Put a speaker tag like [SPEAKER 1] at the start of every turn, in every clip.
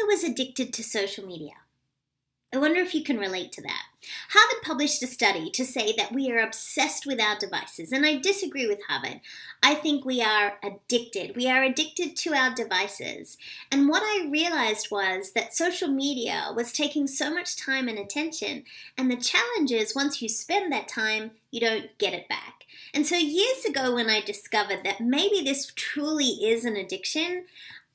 [SPEAKER 1] was addicted to social media. I wonder if you can relate to that. Harvard published a study to say that we are obsessed with our devices, and I disagree with Harvard. I think we are addicted. We are addicted to our devices. And what I realized was that social media was taking so much time and attention, and the challenge is once you spend that time, you don't get it back. And so years ago when I discovered that maybe this truly is an addiction,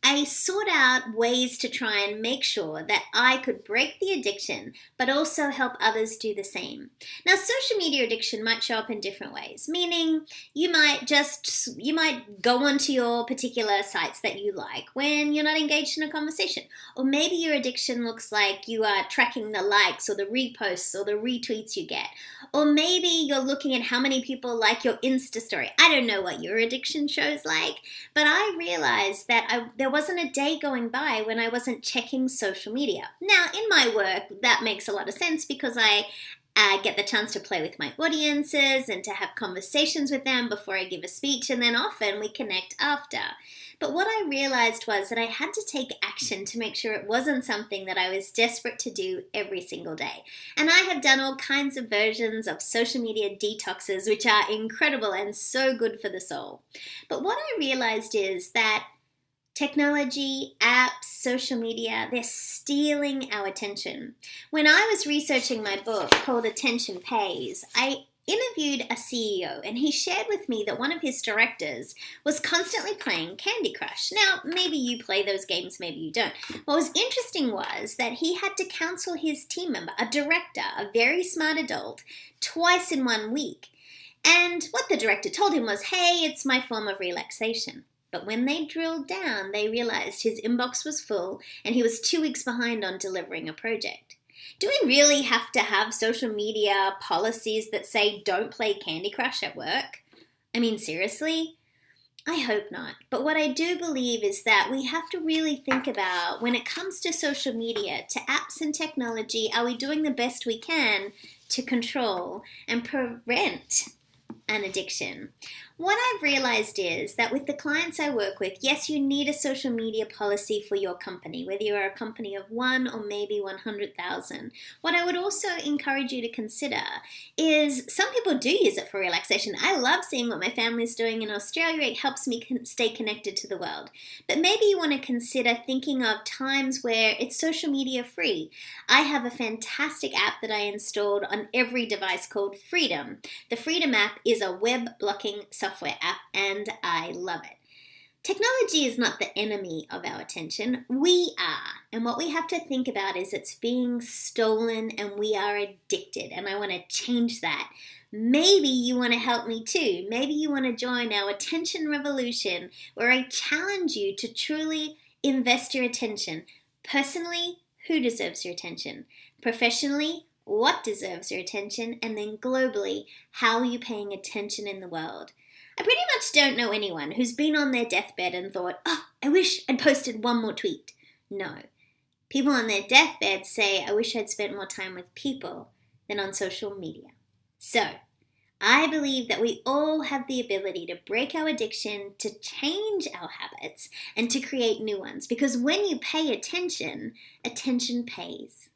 [SPEAKER 1] I sought out ways to try and make sure that I could break the addiction, but also help others do the same. Now, social media addiction might show up in different ways, meaning you might go onto your particular sites that you like when you're not engaged in a conversation. Or maybe your addiction looks like you are tracking the likes or the reposts or the retweets you get. Or maybe you're looking at how many people like your Insta story. I don't know what your addiction shows like, but I realized that there wasn't a day going by when I wasn't checking social media. Now, in my work, that makes a lot of sense because I get the chance to play with my audiences and to have conversations with them before I give a speech, and then often we connect after. But what I realized was that I had to take action to make sure it wasn't something that I was desperate to do every single day. And I have done all kinds of versions of social media detoxes, which are incredible and so good for the soul. But what I realized is that technology, apps, social media, they're stealing our attention. When I was researching my book called Attention Pays, I interviewed a CEO and he shared with me that one of his directors was constantly playing Candy Crush. Now, maybe you play those games, maybe you don't. What was interesting was that he had to counsel his team member, a director, a very smart adult, twice in 1 week. And what the director told him was, hey, it's my form of relaxation. But when they drilled down, they realized his inbox was full and he was 2 weeks behind on delivering a project. Do we really have to have social media policies that say don't play Candy Crush at work? I mean, seriously? I hope not. But what I do believe is that we have to really think about when it comes to social media, to apps and technology, are we doing the best we can to control and prevent an addiction? What I've realized is that with the clients I work with, yes, you need a social media policy for your company, whether you're a company of 1 or maybe 100,000. What I would also encourage you to consider is some people do use it for relaxation. I love seeing what my family's doing in Australia. It helps me stay connected to the world. But maybe you want to consider thinking of times where it's social media free. I have a fantastic app that I installed on every device called Freedom. The Freedom app is a web blocking software app, and I love it. Technology is not the enemy of our attention. We are. And what we have to think about is it's being stolen and we are addicted. And I want to change that. Maybe you want to help me too. Maybe you want to join our attention revolution where I challenge you to truly invest your attention. Personally, who deserves your attention? Professionally, what deserves your attention? And then globally, how are you paying attention in the world? I pretty much don't know anyone who's been on their deathbed and thought, oh, I wish I'd posted one more tweet. No. People on their deathbed say, I wish I'd spent more time with people than on social media. So, I believe that we all have the ability to break our addiction, to change our habits, and to create new ones. Because when you pay attention, attention pays.